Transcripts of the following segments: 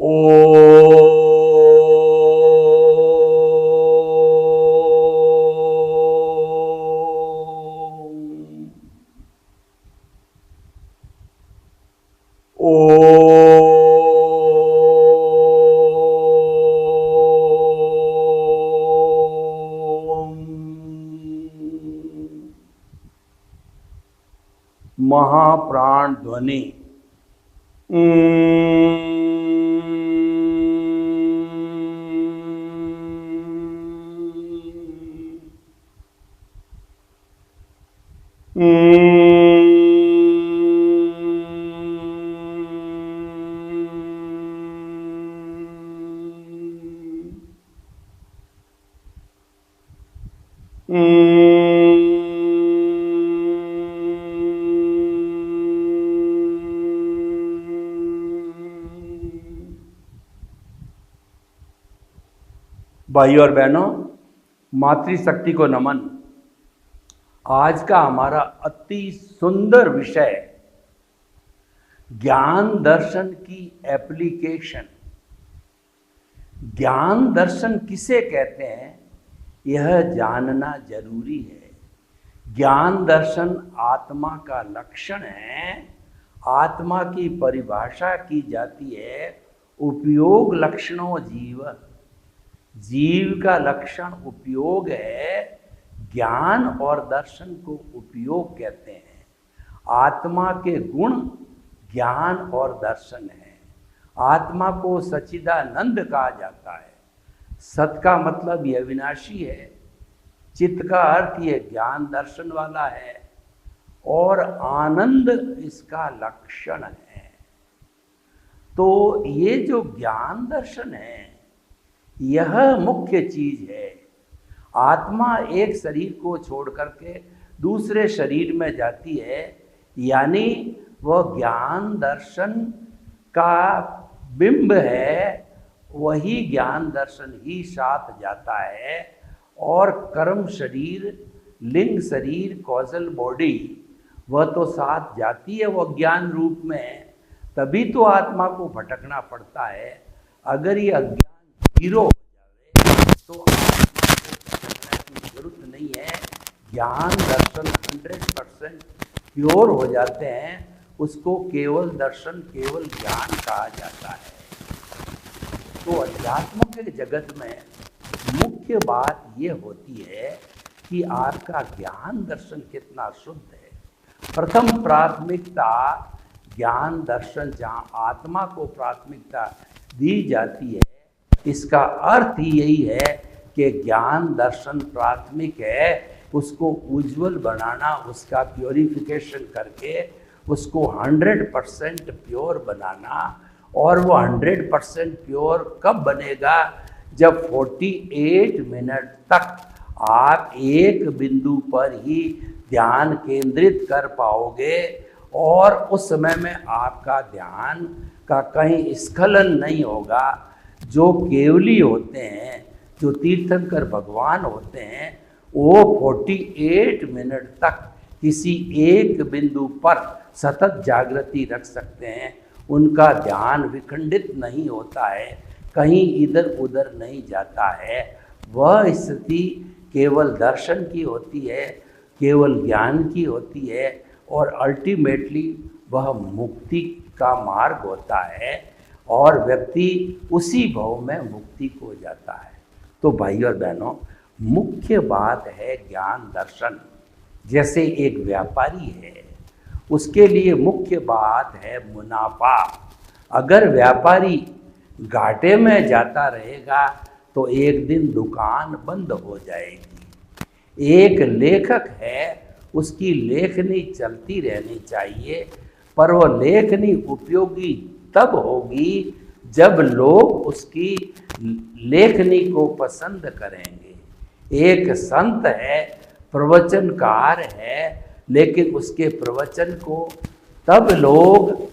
ओम महाप्राण ध्वनि भाइयों और बहनों, मातृशक्ति को नमन। आज का हमारा अति सुंदर विषय ज्ञान दर्शन की एप्लीकेशन। ज्ञान दर्शन किसे कहते हैं, यह जानना जरूरी है। ज्ञान दर्शन आत्मा का लक्षण है। आत्मा की परिभाषा की जाती है उपयोग लक्षणों जीव। जीव का लक्षण उपयोग है, ज्ञान और दर्शन को उपयोग कहते हैं। आत्मा के गुण ज्ञान और दर्शन है। आत्मा को सच्चिदानंद कहा जाता है। सत का मतलब यह अविनाशी है। चित्त का अर्थ ये ज्ञान दर्शन वाला है और आनंद इसका लक्षण है। तो ये जो ज्ञान दर्शन है यह मुख्य चीज है। आत्मा एक शरीर को छोड़ करके दूसरे शरीर में जाती है, यानी वह ज्ञान दर्शन का बिंब है। वही ज्ञान दर्शन ही साथ जाता है और कर्म शरीर, लिंग शरीर, कॉजल बॉडी वह तो साथ जाती है वो ज्ञान रूप में। तभी तो आत्मा को भटकना पड़ता है। अगर ये अज्ञान जीरो हो जाए तो आत्मा को भटकने की जरूरत नहीं है। ज्ञान दर्शन 100% प्योर हो जाते हैं, उसको केवल दर्शन, केवल ज्ञान कहा जाता है। तो अध्यात्म के जगत में मुख्य बात ये होती है कि आपका ज्ञान दर्शन कितना शुद्ध है। प्रथम प्राथमिकता ज्ञान दर्शन, जहाँ आत्मा को प्राथमिकता दी जाती है, इसका अर्थ ही यही है कि ज्ञान दर्शन प्राथमिक है। उसको उज्जवल बनाना, उसका प्योरिफिकेशन करके उसको 100% प्योर बनाना। और वो 100% प्योर कब बनेगा, जब 48 मिनट तक आप एक बिंदु पर ही ध्यान केंद्रित कर पाओगे और उस समय में आपका ध्यान का कहीं स्खलन नहीं होगा। जो केवली होते हैं, जो तीर्थंकर भगवान होते हैं, वो 48 मिनट तक किसी एक बिंदु पर सतत जागृति रख सकते हैं। उनका ध्यान विखंडित नहीं होता है, कहीं इधर उधर नहीं जाता है। वह स्थिति केवल दर्शन की होती है, केवल ज्ञान की होती है और अल्टीमेटली वह मुक्ति का मार्ग होता है और व्यक्ति उसी भाव में मुक्ति को जाता है। तो भाइयों और बहनों, मुख्य बात है ज्ञान दर्शन। जैसे एक व्यापारी है, उसके लिए मुख्य बात है मुनाफा। अगर व्यापारी घाटे में जाता रहेगा तो एक दिन दुकान बंद हो जाएगी। एक लेखक है, उसकी लेखनी चलती रहनी चाहिए, पर वो लेखनी उपयोगी तब होगी जब लोग उसकी लेखनी को पसंद करेंगे। एक संत है, प्रवचनकार है, लेकिन उसके प्रवचन को तब लोग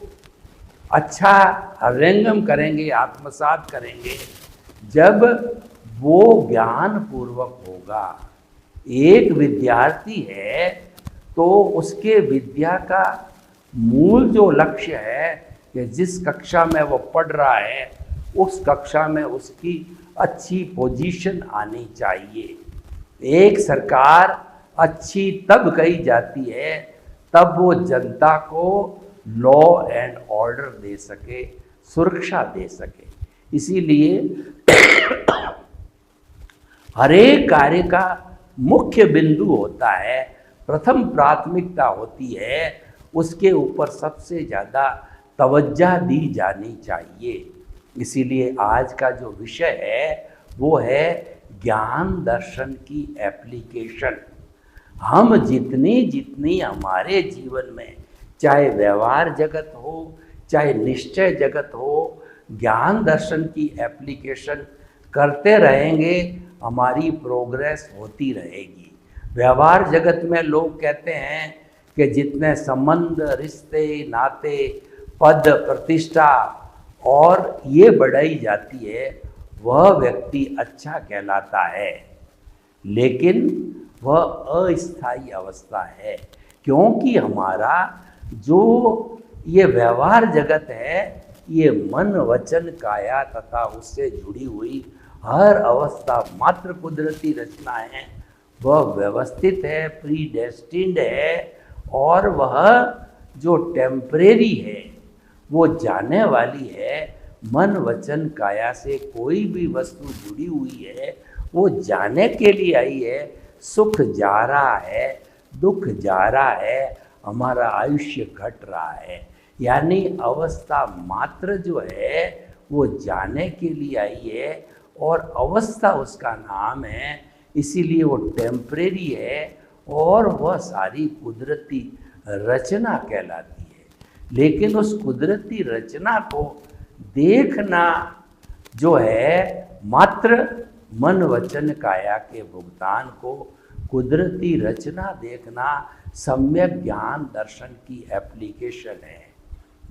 अच्छा हृदयंगम करेंगे, आत्मसात करेंगे, जब वो ज्ञान पूर्वक होगा। एक विद्यार्थी है तो उसके विद्या का मूल जो लक्ष्य है कि जिस कक्षा में वो पढ़ रहा है उस कक्षा में उसकी अच्छी पोजीशन आनी चाहिए। एक सरकार अच्छी तब कही जाती है तब वो जनता को लॉ एंड ऑर्डर दे सके, सुरक्षा दे सके। इसीलिए हर एक कार्य का मुख्य बिंदु होता है, प्रथम प्राथमिकता होती है, उसके ऊपर सबसे ज़्यादा तवज्जो दी जानी चाहिए। इसीलिए आज का जो विषय है वो है ज्ञान दर्शन की एप्लीकेशन। हम जितनी जितनी हमारे जीवन में, चाहे व्यवहार जगत हो चाहे निश्चय जगत हो, ज्ञान दर्शन की एप्लीकेशन करते रहेंगे, हमारी प्रोग्रेस होती रहेगी। व्यवहार जगत में लोग कहते हैं कि जितने संबंध, रिश्ते, नाते, पद, प्रतिष्ठा और ये बढ़ाई जाती है वह व्यक्ति अच्छा कहलाता है, लेकिन वह अस्थायी अवस्था है। क्योंकि हमारा जो ये व्यवहार जगत है ये मन, वचन, काया तथा उससे जुड़ी हुई हर अवस्था मात्र कुदरती रचना है। वह व्यवस्थित है, प्रीडेस्टिन्ड है, और वह जो टेम्परेरी है वो जाने वाली है। मन, वचन, काया से कोई भी वस्तु जुड़ी हुई है वो जाने के लिए आई है। सुख जा रहा है, दुख जा रहा है, हमारा आयुष्य घट रहा है, यानी अवस्था मात्र जो है वो जाने के लिए आई है और अवस्था उसका नाम है। इसीलिए वो टेम्परेरी है और वह सारी कुदरती रचना कहलाती है। लेकिन उस कुदरती रचना को देखना जो है, मात्र मन, वचन, काया के भुगतान को कुदरती रचना देखना सम्यक ज्ञान दर्शन की एप्लीकेशन है।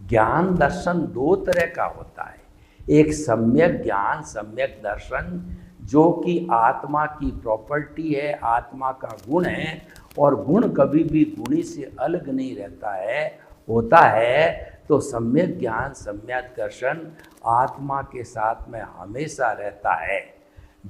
ज्ञान दर्शन दो तरह का होता है, एक सम्यक ज्ञान, सम्यक दर्शन जो कि आत्मा की प्रॉपर्टी है, आत्मा का गुण है, और गुण कभी भी गुणी से अलग नहीं रहता है, होता है। तो सम्यक ज्ञान, सम्यक दर्शन आत्मा के साथ में हमेशा रहता है।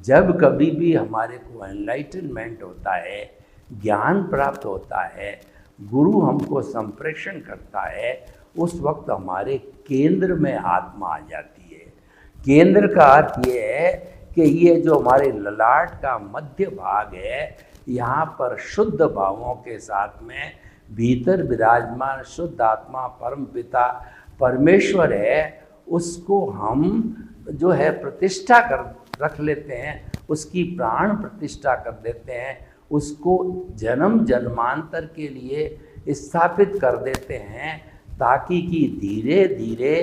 जब कभी भी हमारे को एनलाइटनमेंट होता है, ज्ञान प्राप्त होता है, गुरु हमको संप्रेषण करता है, उस वक्त हमारे केंद्र में आत्मा आ जाती है। केंद्र का अर्थ ये है कि ये जो हमारे ललाट का मध्य भाग है, यहाँ पर शुद्ध भावों के साथ में भीतर विराजमान शुद्ध आत्मा परम पिता परमेश्वर है, उसको हम जो है प्रतिष्ठा कर रख लेते हैं, उसकी प्राण प्रतिष्ठा कर देते हैं, उसको जन्म जन्मांतर के लिए स्थापित कर देते हैं, ताकि कि धीरे धीरे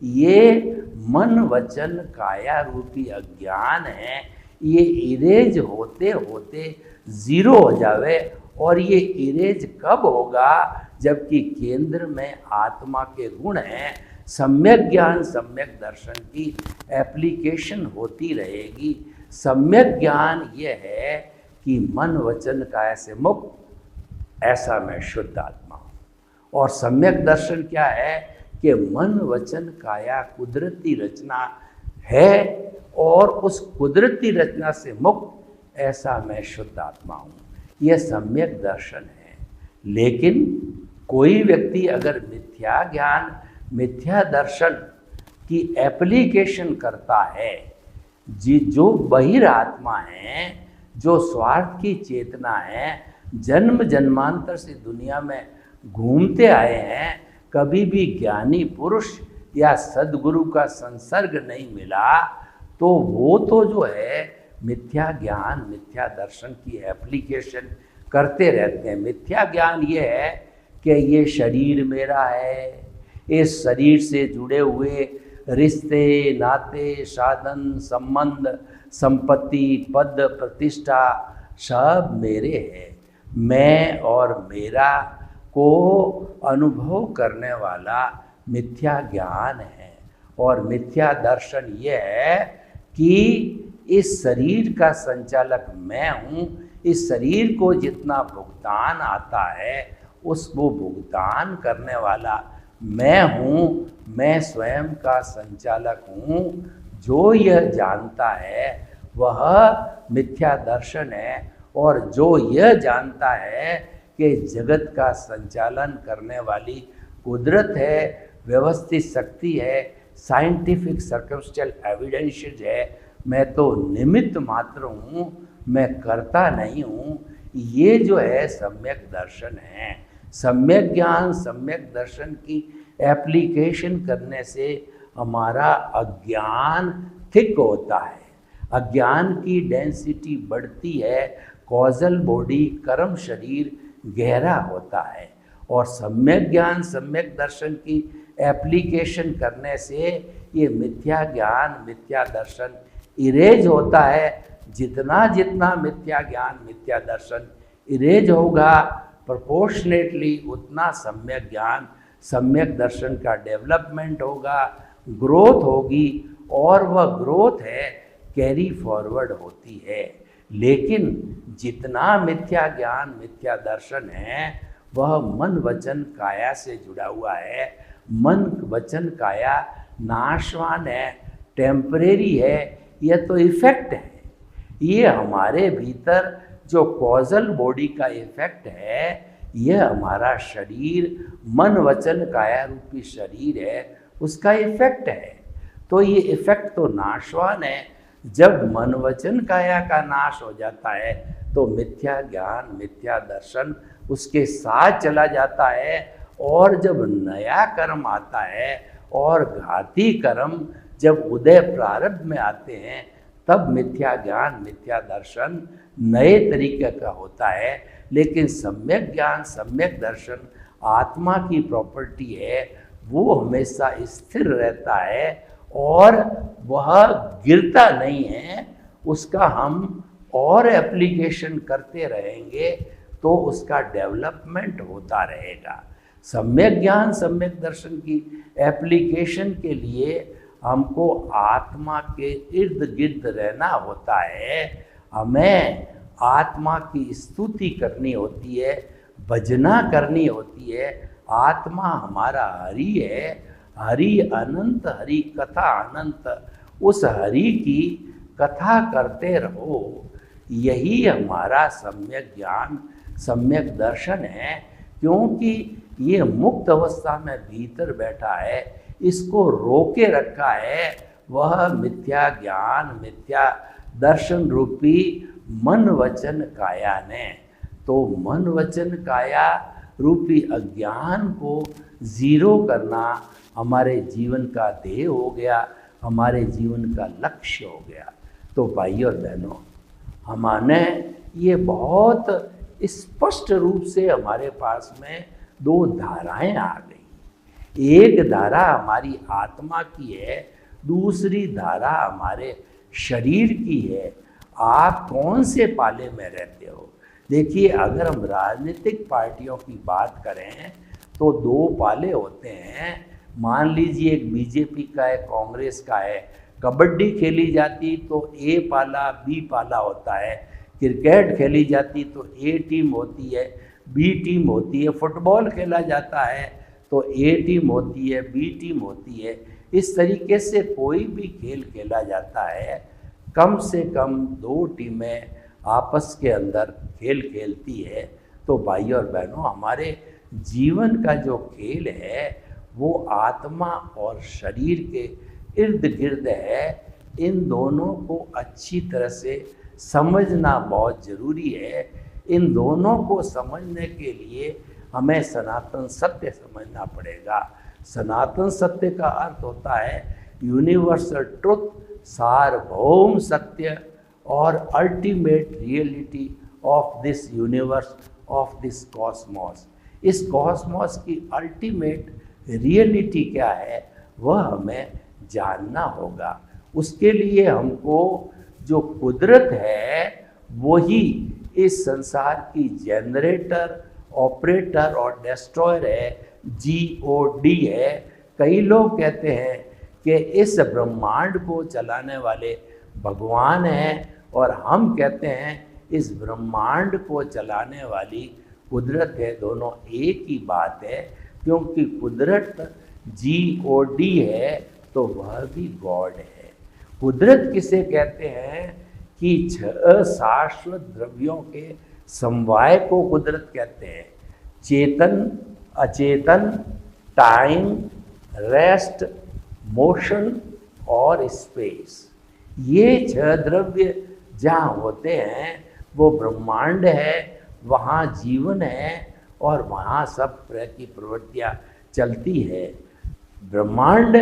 ये मन, वचन, काया रूपी अज्ञान है, ये इरेज होते होते ज़ीरो हो जावे। और ये इरेज कब होगा? जबकि केंद्र में आत्मा के गुण हैं। सम्यक ज्ञान, सम्यक दर्शन की एप्लीकेशन होती रहेगी। सम्यक ज्ञान ये है कि मन, वचन, काया से मुक्त, ऐसा मैं शुद्ध आत्मा हूँ। और सम्यक दर्शन क्या है कि मन, वचन, काया कुदरती रचना है और उस कुदरती रचना से मुक्त, ऐसा मैं शुद्ध आत्मा हूँ। यह सम्यक दर्शन है। लेकिन कोई व्यक्ति अगर मिथ्या ज्ञान, मिथ्या दर्शन की एप्लीकेशन करता है, जो बहिरात्मा है, जो स्वार्थ की चेतना है, जन्म जन्मांतर से दुनिया में घूमते आए हैं, कभी भी ज्ञानी पुरुष या सद्गुरु का संसर्ग नहीं मिला, तो वो तो जो है मिथ्या ज्ञान, मिथ्या दर्शन की एप्लीकेशन करते रहते हैं। मिथ्या ज्ञान ये है कि ये शरीर मेरा है, इस शरीर से जुड़े हुए रिश्ते, नाते, साधन, संबंध, संपत्ति, पद, प्रतिष्ठा सब मेरे हैं। मैं और मेरा को अनुभव करने वाला मिथ्या ज्ञान है। और मिथ्या दर्शन ये है कि इस शरीर का संचालक मैं हूँ, इस शरीर को जितना भुगतान आता है उसको भुगतान करने वाला मैं हूँ, मैं स्वयं का संचालक हूँ। जो यह जानता है वह मिथ्या दर्शन है, और जो यह जानता है कि जगत का संचालन करने वाली कुदरत है, व्यवस्थित शक्ति है, साइंटिफिक सर्कमस्टेंशियल एविडेंसेस है, मैं तो निमित्त मात्र हूँ, मैं करता नहीं हूँ, ये जो है सम्यक दर्शन है। सम्यक ज्ञान, सम्यक दर्शन की एप्लीकेशन करने से हमारा अज्ञान थिक होता है, अज्ञान की डेंसिटी बढ़ती है, कॉजल बॉडी कर्म शरीर गहरा होता है, और सम्यक ज्ञान सम्यक दर्शन की एप्लीकेशन करने से ये मिथ्या ज्ञान मिथ्या दर्शन इरेज होता है। जितना जितना मिथ्या ज्ञान मिथ्या दर्शन इरेज होगा, प्रोपोर्शनेटली उतना सम्यक ज्ञान सम्यक दर्शन का डेवलपमेंट होगा, ग्रोथ होगी, और वह ग्रोथ है कैरी फॉरवर्ड होती है। लेकिन जितना मिथ्या ज्ञान मिथ्या दर्शन है वह मन वचन काया से जुड़ा हुआ है। मन वचन काया नाशवान है, टेम्परेरी है, यह तो इफेक्ट है। ये हमारे भीतर जो कॉजल बॉडी का इफेक्ट है, यह हमारा शरीर मन वचन काया रूपी शरीर है, उसका इफेक्ट है। तो ये इफेक्ट तो नाशवान है। जब मन वचन काया का नाश हो जाता है तो मिथ्या ज्ञान मिथ्या दर्शन उसके साथ चला जाता है, और जब नया कर्म आता है और घाती कर्म जब उदय प्रारब्ध में आते हैं, तब मिथ्या ज्ञान मिथ्या दर्शन नए तरीके का होता है। लेकिन सम्यक ज्ञान सम्यक दर्शन आत्मा की प्रॉपर्टी है, वो हमेशा स्थिर रहता है और वह गिरता नहीं है। उसका हम और एप्लीकेशन करते रहेंगे तो उसका डेवलपमेंट होता रहेगा। सम्यक ज्ञान सम्यक दर्शन की एप्लीकेशन के लिए हमको आत्मा के इर्द गिर्द रहना होता है, हमें आत्मा की स्तुति करनी होती है, भजना करनी होती है। आत्मा हमारा हरि है, हरि अनंत, हरि कथा अनंत, उस हरि की कथा करते रहो। यही हमारा सम्यक ज्ञान सम्यक दर्शन है, क्योंकि ये मुक्त अवस्था में भीतर बैठा है, इसको रोके रखा है वह मिथ्या ज्ञान मिथ्या दर्शन रूपी मन वचन काया ने। तो मन वचन काया रूपी अज्ञान को जीरो करना हमारे जीवन का ध्येय हो गया, हमारे जीवन का लक्ष्य हो गया। तो भाइयों और बहनों, हमारे ये बहुत स्पष्ट रूप से हमारे पास में दो धाराएं आ गई। एक धारा हमारी आत्मा की है, दूसरी धारा हमारे शरीर की है। आप कौन से पाले में रहते हो? देखिए, अगर हम राजनीतिक पार्टियों की बात करें तो दो पाले होते हैं। मान लीजिए एक बीजेपी का है, कांग्रेस का है। कबड्डी खेली जाती तो ए पाला बी पाला होता है, क्रिकेट खेली जाती तो ए टीम होती है बी टीम होती है, फुटबॉल खेला जाता है तो ए टीम होती है बी टीम होती है। इस तरीके से कोई भी खेल खेला जाता है, कम से कम दो टीमें आपस के अंदर खेल खेलती है। तो भाइयों और बहनों, हमारे जीवन का जो खेल है वो आत्मा और शरीर के इर्द गिर्द है। इन दोनों को अच्छी तरह से समझना बहुत ज़रूरी है। इन दोनों को समझने के लिए हमें सनातन सत्य समझना पड़ेगा। सनातन सत्य का अर्थ होता है यूनिवर्सल ट्रुथ, सार्वभौम सत्य और ultimate reality of this universe, of this Cosmos. इस कॉस्मोस की अल्टीमेट रियलिटी क्या है वह हमें जानना होगा। उसके लिए हमको जो कुदरत है वही इस संसार की जनरेटर, ऑपरेटर और डिस्ट्रॉयर है, GOD है। कई लोग कहते हैं कि इस ब्रह्मांड को चलाने वाले भगवान हैं, और हम कहते हैं इस ब्रह्मांड को चलाने वाली कुदरत है। दोनों एक ही बात है, क्योंकि कुदरत GOD है तो वह भी गॉड है। कुदरत किसे कहते हैं कि छह शाश्वत द्रव्यों के समवाय को कुदरत कहते हैं। चेतन, अचेतन, टाइम, रेस्ट, मोशन और स्पेस। ये छह द्रव्य जहाँ होते हैं वो ब्रह्मांड है, वहाँ जीवन है और वहाँ सब तरह की प्रवृत्तियाँ चलती है। ब्रह्मांड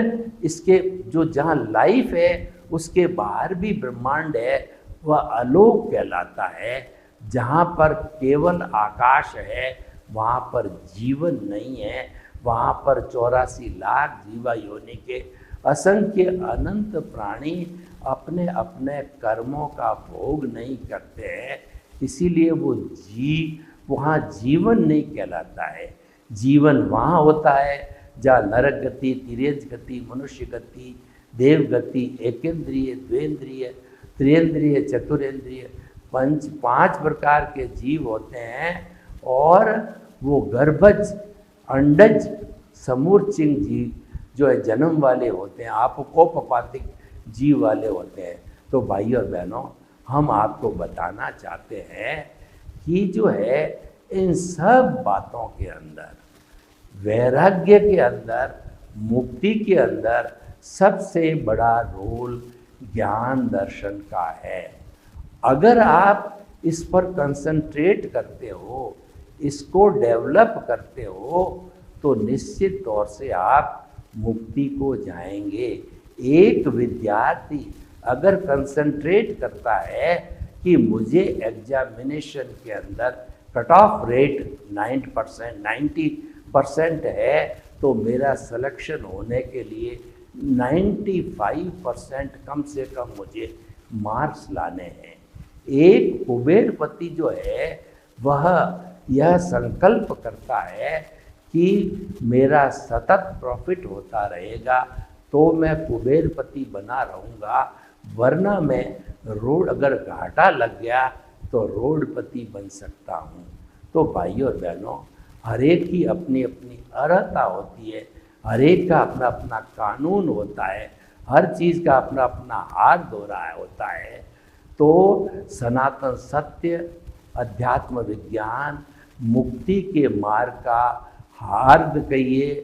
इसके जो जहाँ लाइफ है उसके बाहर भी ब्रह्मांड है, वह अलोक कहलाता है। जहाँ पर केवल आकाश है वहाँ पर जीवन नहीं है, वहाँ पर 84 लाख जीवा योनि के असंख्य अनंत प्राणी अपने अपने कर्मों का भोग नहीं करते हैं, इसीलिए वो वहाँ जीवन नहीं कहलाता है। जीवन वहाँ होता है जहाँ नरक गति, तिर्यज गति, मनुष्य गति, देव गति, एकेंद्रिय, द्वेंद्रिय, त्रियेंद्रिय, चतुरेंद्रिय, पांच प्रकार के जीव होते हैं और वो गर्भज, अंडज, समूर्चिंग जीव जो है जन्म वाले होते हैं, आपोकोपपातिक जीव वाले होते हैं। तो भाई और बहनों, हम आपको बताना चाहते हैं कि जो है इन सब बातों के अंदर, वैराग्य के अंदर, मुक्ति के अंदर सबसे बड़ा रोल ज्ञान दर्शन का है। अगर आप इस पर कंसंट्रेट करते हो, इसको डेवलप करते हो, तो निश्चित तौर से आप मुक्ति को जाएंगे। एक विद्यार्थी अगर कंसंट्रेट करता है कि मुझे एग्जामिनेशन के अंदर कट ऑफ रेट 90% है, तो मेरा सिलेक्शन होने के लिए 95% कम से कम मुझे मार्क्स लाने हैं। एक कुबेरपति जो है वह यह संकल्प करता है कि मेरा सतत प्रॉफिट होता रहेगा तो मैं कुबेरपति बना रहूँगा, वरना मैं अगर घाटा लग गया तो रोडपति बन सकता हूँ। तो भाइयों और बहनों, हर एक की अपनी अपनी अर्हता होती है, हर एक का अपना अपना कानून होता है, हर चीज़ का अपना अपना हाथ धो रहा होता है। तो सनातन सत्य, अध्यात्म विज्ञान, मुक्ति के मार्ग का हार्द कहिए,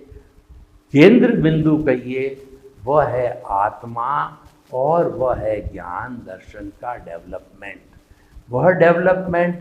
केंद्र बिंदु कहिए, वह है आत्मा और वह है ज्ञान दर्शन का डेवलपमेंट। वह डेवलपमेंट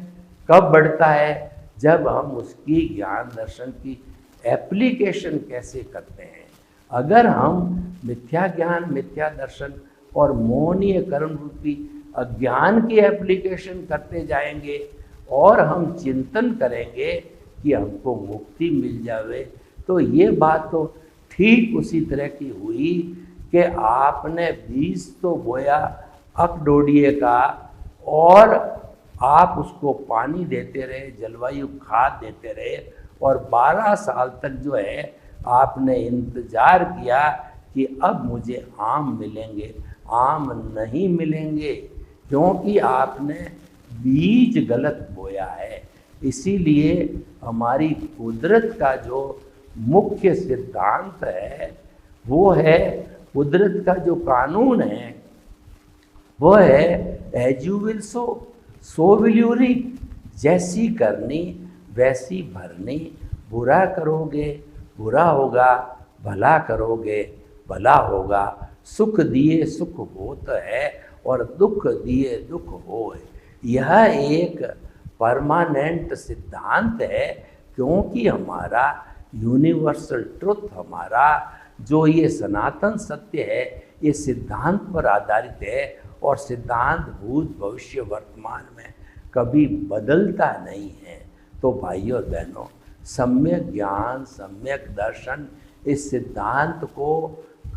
कब बढ़ता है? जब हम उसकी ज्ञान दर्शन की एप्लीकेशन कैसे करते हैं। अगर हम मिथ्या ज्ञान, मिथ्या दर्शन और मोहनीय कर्म रूपी अज्ञान की एप्लीकेशन करते जाएंगे और हम चिंतन करेंगे कि हमको मुक्ति मिल जावे, तो ये बात तो ठीक उसी तरह की हुई कि आपने बीज तो बोया अकडोडिये का और आप उसको पानी देते रहे, जलवायु खाद देते रहे और 12 साल तक जो है आपने इंतज़ार किया कि अब मुझे आम मिलेंगे। आम नहीं मिलेंगे क्योंकि आपने बीज गलत बोया है। इसीलिए हमारी कुदरत का जो मुख्य सिद्धांत है वो है, कुदरत का जो कानून है वो है as you will sow will you reap. जैसी करनी वैसी भरनी। बुरा करोगे बुरा होगा, भला करोगे भला होगा। सुख दिए सुख होत है और दुख दिए दुख होए। यह एक परमानेंट सिद्धांत है, क्योंकि हमारा यूनिवर्सल ट्रुथ, हमारा जो ये सनातन सत्य है, ये सिद्धांत पर आधारित है और सिद्धांत भूत भविष्य वर्तमान में कभी बदलता नहीं है। तो भाइयों और बहनों, सम्यक ज्ञान, सम्यक दर्शन, इस सिद्धांत को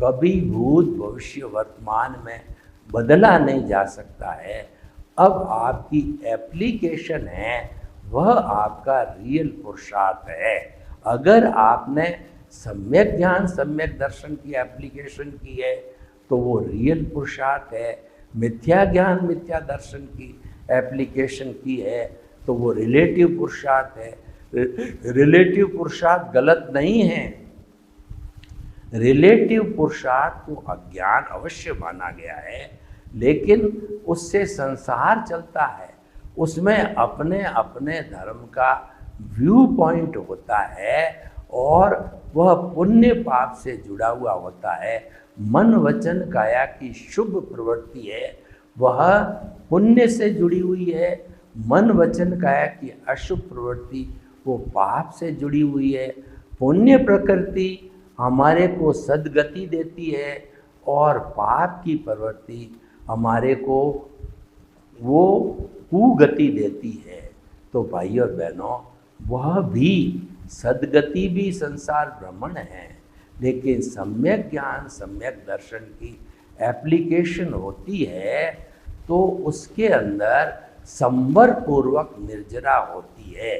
कभी भूत भविष्य वर्तमान में बदला नहीं जा सकता है। अब आपकी एप्लीकेशन है वह आपका रियल पुरुषार्थ है। अगर आपने सम्यक ज्ञान, सम्यक दर्शन की एप्लीकेशन की है तो वो रियल पुरुषार्थ है। मिथ्या ज्ञान, मिथ्या दर्शन की एप्लीकेशन की है तो वो रिलेटिव पुरुषार्थ है। रिलेटिव पुरुषार्थ गलत नहीं है, रिलेटिव पुरुषार्थ को अज्ञान अवश्य माना गया है, लेकिन उससे संसार चलता है, उसमें अपने अपने धर्म का व्यू पॉइंट होता है और वह पुण्य पाप से जुड़ा हुआ होता है। मन वचन काया की शुभ प्रवृत्ति है, वह पुण्य से जुड़ी हुई है। मन वचन काया की अशुभ प्रवृत्ति वो पाप से जुड़ी हुई है। पुण्य प्रकृति हमारे को सद्गति देती है और पाप की प्रवृत्ति हमारे को वो कुगति देती है। तो भाइयों और बहनों, वह भी सद्गति भी संसार भ्रमण है, लेकिन सम्यक ज्ञान सम्यक दर्शन की एप्लीकेशन होती है तो उसके अंदर संवर पूर्वक निर्जरा होती है,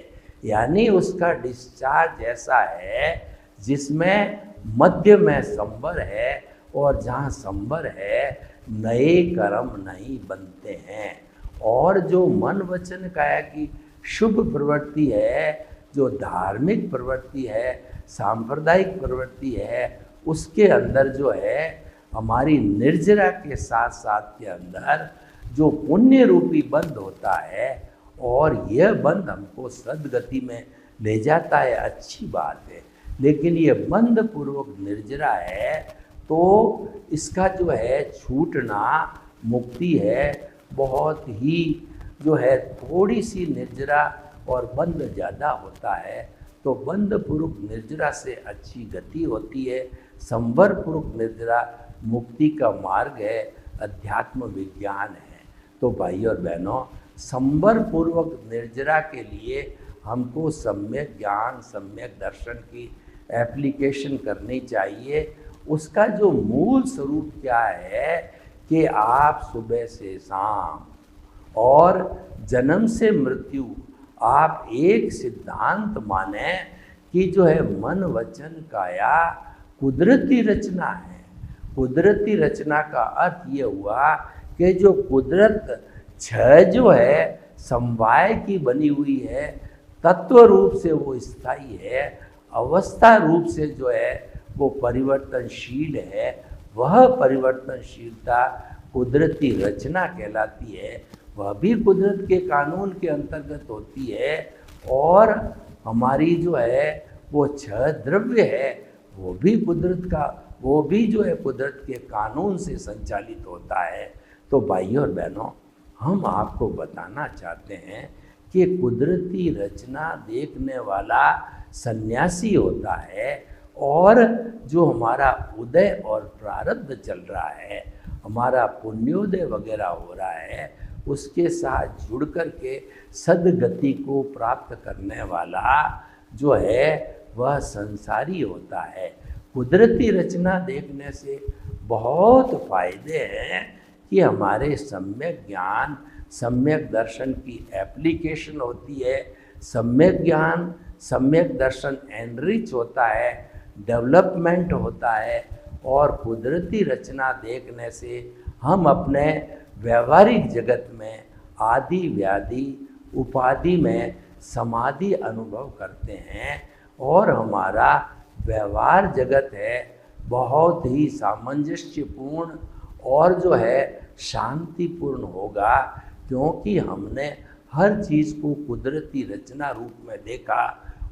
यानी उसका डिस्चार्ज ऐसा है जिसमें मध्य में संवर है और जहाँ संवर है नए कर्म नहीं बनते हैं। और जो मन वचन काया की शुभ प्रवृत्ति है, जो धार्मिक प्रवृत्ति है, सांप्रदायिक प्रवृत्ति है, उसके अंदर जो है हमारी निर्जरा के साथ साथ के अंदर जो पुण्य रूपी बंध होता है और यह बंध हमको सद्गति में ले जाता है, अच्छी बात है। लेकिन ये बंध पूर्वक निर्जरा है तो इसका जो है छूटना मुक्ति है बहुत ही जो है थोड़ी सी निर्जरा और बंध ज़्यादा होता है तो बंध पूर्वक निर्जरा से अच्छी गति होती है। संवर पूर्वक निर्जरा मुक्ति का मार्ग है, अध्यात्म विज्ञान है। तो भाई और बहनों, संवर पूर्वक निर्जरा के लिए हमको सम्यक ज्ञान सम्यक दर्शन की एप्लीकेशन करनी चाहिए। उसका जो मूल स्वरूप क्या है कि आप सुबह से शाम और जन्म से मृत्यु आप एक सिद्धांत माने कि जो है मन वचन काया कुदरती रचना है। कुदरती रचना का अर्थ ये हुआ कि जो कुदरत छह जो है समवाय की बनी हुई है, तत्व रूप से वो स्थायी है, अवस्था रूप से जो है वो परिवर्तनशील है। वह परिवर्तनशीलता कुदरती रचना कहलाती है। वह भी कुदरत के कानून के अंतर्गत होती है और हमारी जो है वो छह द्रव्य है वो भी कुदरत का, वो भी जो है कुदरत के कानून से संचालित होता है। तो भाइयों और बहनों, हम आपको बताना चाहते हैं कि कुदरती रचना देखने वाला सन्यासी होता है और जो हमारा उदय और प्रारब्ध चल रहा है, हमारा पुण्योदय वगैरह हो रहा है, उसके साथ जुड़ कर के सद्गति को प्राप्त करने वाला जो है वह संसारी होता है। कुदरती रचना देखने से बहुत फायदे हैं कि हमारे सम्यक ज्ञान सम्यक दर्शन की एप्लीकेशन होती है। सम्यक ज्ञान सम्यक दर्शन एनरिच होता है, डेवलपमेंट होता है और कुदरती रचना देखने से हम अपने व्यवहारिक जगत में आदि व्याधि उपाधि में समाधि अनुभव करते हैं और हमारा व्यवहार जगत है बहुत ही सामंजस्यपूर्ण और जो है शांतिपूर्ण होगा, क्योंकि हमने हर चीज़ को कुदरती रचना रूप में देखा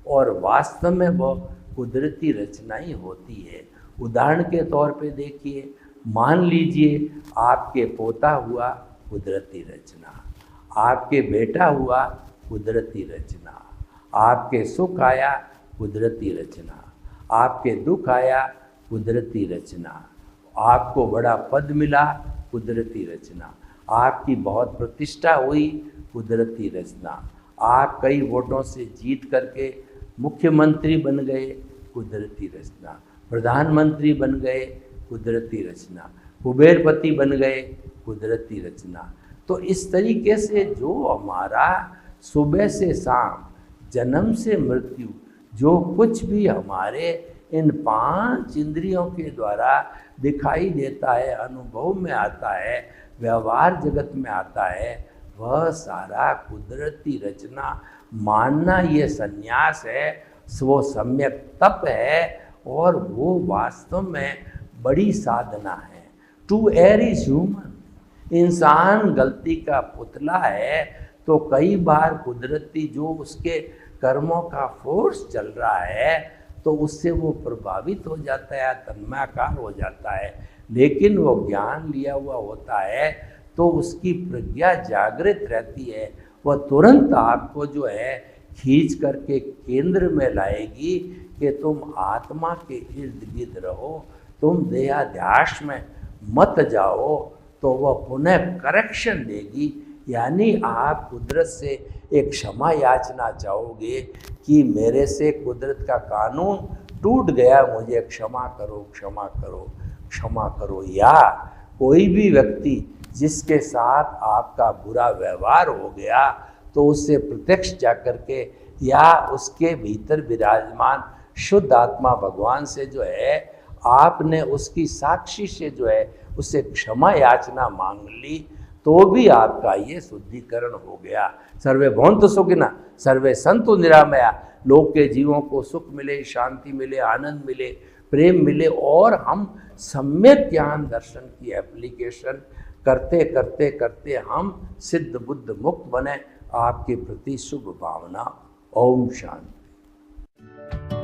और वास्तव में वह कुदरती रचना ही होती है। उदाहरण के तौर पे देखिए, मान लीजिए आपके पोता हुआ कुदरती रचना, आपके बेटा हुआ कुदरती रचना, आपके सुख आया कुदरती रचना, आपके दुख आया कुदरती रचना, आपको बड़ा पद मिला कुदरती रचना, आपकी बहुत प्रतिष्ठा हुई कुदरती रचना, आप कई वोटों से जीत करके मुख्यमंत्री बन गए कुदरती रचना, प्रधानमंत्री बन गए कुदरती रचना, कुबेरपति बन गए कुदरती रचना। तो इस तरीके से जो हमारा सुबह से शाम जन्म से मृत्यु जो कुछ भी हमारे इन पांच इंद्रियों के द्वारा दिखाई देता है, अनुभव में आता है, व्यवहार जगत में आता है, वह सारा कुदरती रचना मानना ये संन्यास है, वो सम्यक तप है और वो वास्तव में बड़ी साधना है। To err is human. इंसान गलती का पुतला है, तो कई बार कुदरती जो उसके कर्मों का फोर्स चल रहा है तो उससे वो प्रभावित हो जाता है, तन्माकार हो जाता है। लेकिन वो ज्ञान लिया हुआ होता है तो उसकी प्रज्ञा जागृत रहती है, वह तुरंत आपको जो है खींच करके केंद्र में लाएगी कि तुम आत्मा के इर्द गिर्द रहो, तुम देहाध्यास में मत जाओ। तो वह पुनः करेक्शन देगी, यानी आप कुदरत से एक क्षमा याचना चाहोगे कि मेरे से कुदरत का कानून टूट गया, मुझे क्षमा करो, क्षमा करो, क्षमा करो। या कोई भी व्यक्ति जिसके साथ आपका बुरा व्यवहार हो गया तो उससे प्रत्यक्ष जाकर के या उसके भीतर विराजमान शुद्ध आत्मा भगवान से जो है आपने उसकी साक्षी से जो है उससे क्षमा याचना मांग ली तो भी आपका ये शुद्धिकरण हो गया। सर्वे भवन्तु सुखिनः, सर्वे सन्तु निरामया। लोक के जीवों को सुख मिले, शांति मिले, आनंद मिले, प्रेम मिले और हम सम्यक ज्ञान दर्शन की एप्लीकेशन करते करते करते हम सिद्ध बुद्ध मुक्त बने। आपके प्रति शुभ भावना। ओम शांति।